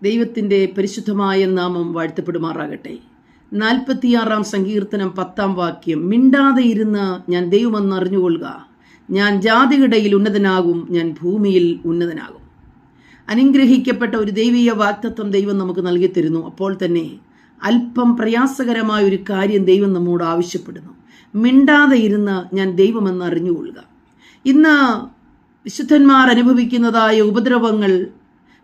ദൈവത്തിൻ്റെ പരിശുദ്ധമായ നാമം വാഴ്ത്തപ്പെടുമാറാകട്ടെ. 46-ാം സങ്കീർത്തനം 10-ാം വാക്യം. മിണ്ടാതെ ഇരുന്ന് ഞാൻ ദൈവമെന്ന് അറിഞ്ഞുകൊള്ളുക. ഞാൻ ജാതികളിടയിൽ ഉന്നതനാകും, ഞാൻ ഭൂമിയിൽ ഉന്നതനാകും. അനുഗ്രഹിക്കപ്പെട്ട ഒരു ദൈവീയ വാഗ്ദത്തം ദൈവം നമുക്ക് നൽകി തരുന്നു. അപ്പോൾ തന്നെ അല്പം പ്രയാസകരമായ ഒരു കാര്യം ദൈവം നമ്മോട് ആവശ്യപ്പെടുന്നു. മിണ്ടാതെ ഇരുന്ന് ഞാൻ ദൈവമെന്ന് അറിഞ്ഞുകൊള്ളുക. ഇന്ന് വിശുദ്ധന്മാർ അനുഭവിക്കുന്നതായ ഉപദ്രവങ്ങൾ,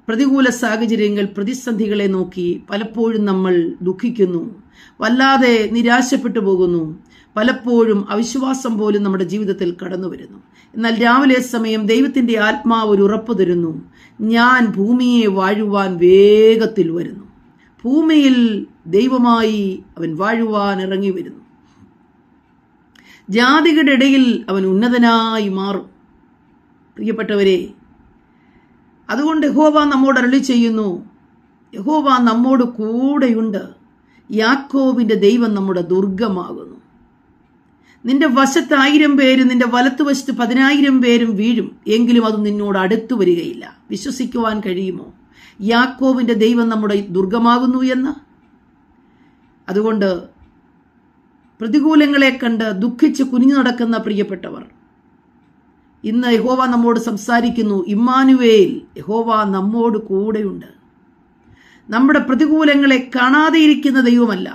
പ്രതികൂല സാഹചര്യങ്ങൾ, പ്രതിസന്ധികളെ നോക്കി പലപ്പോഴും നമ്മൾ ദുഃഖിക്കുന്നു, വല്ലാതെ നിരാശപ്പെട്ടു പോകുന്നു. പലപ്പോഴും അവിശ്വാസം പോലും നമ്മുടെ ജീവിതത്തിൽ കടന്നു വരുന്നു. എന്നാൽ രാവിലെ സമയം ദൈവത്തിൻ്റെ ആത്മാവ് ഒരു ഉറപ്പ് തരുന്നു. ഞാൻ ഭൂമിയെ വാഴുവാൻ വേഗത്തിൽ വരുന്നു. ഭൂമിയിൽ ദൈവമായി അവൻ വാഴുവാൻ ഇറങ്ങി വരുന്നു. ജാതികളുടെ ഇടയിൽ അവൻ ഉന്നതനായി മാറും. പ്രിയപ്പെട്ടവരെ, അതുകൊണ്ട് യഹോവ നമ്മോട് അരുളി ചെയ്യുന്നു, യഹോവ നമ്മോട് കൂടെയുണ്ട്. യാക്കോബിന്റെ ദൈവം നമ്മുടെ ദുർഗമാകുന്നു. നിന്റെ വശത്ത് 1000 പേരും നിന്റെ വലത്തുവശത്ത് 10,000 പേരും വീഴും, എങ്കിലും അത് നിന്നോട് അടുത്തു വരികയില്ല. വിശ്വസിക്കുവാൻ കഴിയുമോ യാക്കോബിന്റെ ദൈവം നമ്മുടെ ദുർഗമാകുന്നു എന്ന്? അതുകൊണ്ട് പ്രതികൂലങ്ങളെ കണ്ട് ദുഃഖിച്ച് കുനിഞ്ഞു നടക്കുന്ന പ്രിയപ്പെട്ടവർ, ഇന്ന് യഹോവ നമ്മോട് സംസാരിക്കുന്നു. ഇമ്മാനുവേൽ, യഹോവ നമ്മോട് കൂടെയുണ്ട്. നമ്മുടെ പ്രതികൂലങ്ങളെ കാണാതെ ഇരിക്കുന്ന ദൈവമല്ല,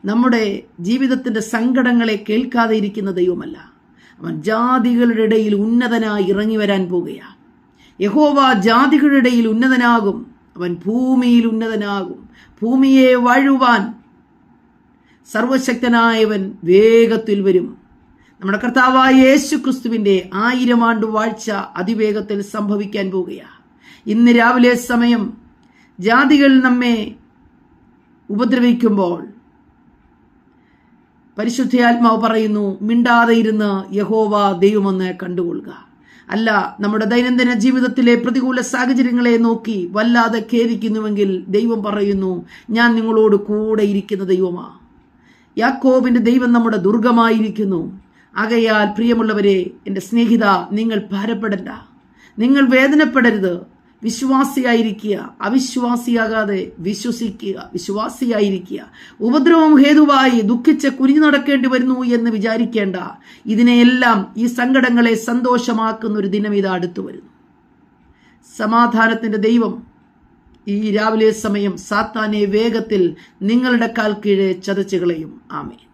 നമ്മുടെ ജീവിതത്തിൻ്റെ സങ്കടങ്ങളെ കേൾക്കാതെ ഇരിക്കുന്ന ദൈവമല്ല. അവൻ ജാതികളുടെ ഇടയിൽ ഉന്നതനായി ഇറങ്ങി വരാൻ പോകുകയാണ്. യഹോവ ജാതികളുടെ ഇടയിൽ ഉന്നതനാകും, അവൻ ഭൂമിയിൽ ഉന്നതനാകും. ഭൂമിയെ വാഴുവാൻ സർവശക്തനായവൻ വേഗത്തിൽ വരും. നമ്മുടെ കർത്താവായ യേശു ക്രിസ്തുവിൻ്റെ 1000 ആണ്ട് വാഴ്ച അതിവേഗത്തിൽ സംഭവിക്കാൻ പോകുകയാണ്. ഇന്ന് രാവിലെ സമയം ജാതികൾ നമ്മെ ഉപദ്രവിക്കുമ്പോൾ പരിശുദ്ധാത്മാവ് പറയുന്നു, മിണ്ടാതെ ഇരുന്ന് യഹോവ ദൈവമെന്ന് കണ്ടുകൊള്ളുക. അല്ല, നമ്മുടെ ദൈനംദിന ജീവിതത്തിലെ പ്രതികൂല സാഹചര്യങ്ങളെ നോക്കി വല്ലാതെ ഖേദിക്കുന്നുവെങ്കിൽ ദൈവം പറയുന്നു, ഞാൻ നിങ്ങളോട് കൂടെ ഇരിക്കുന്ന ദൈവമാ. യാക്കോബിന്റെ ദൈവം നമ്മുടെ ദുർഗമായിരിക്കുന്നു. ആകയാൽ പ്രിയമുള്ളവരെ, എൻ്റെ സ്നേഹിത, നിങ്ങൾ ഭാരപ്പെടണ്ട, നിങ്ങൾ വേദനപ്പെടരുത്. വിശ്വാസിയായിരിക്കുക, അവിശ്വാസിയാകാതെ വിശ്വസിക്കുക, വിശ്വാസിയായിരിക്കുക. ഉപദ്രവം ഹേതുവായി ദുഃഖിച്ച് കുനിഞ്ഞു നടക്കേണ്ടി വരുന്നു എന്ന് വിചാരിക്കേണ്ട. ഇതിനെയെല്ലാം, ഈ സങ്കടങ്ങളെ സന്തോഷമാക്കുന്ന ഒരു ദിനം ഇത് അടുത്തു വരുന്നു. സമാധാനത്തിൻ്റെ ദൈവം ഈ രാവിലെ സമയം സാത്താനെ വേഗത്തിൽ നിങ്ങളുടെ കാൽ കീഴെ ചതച്ചു കളയും. ആമേൻ.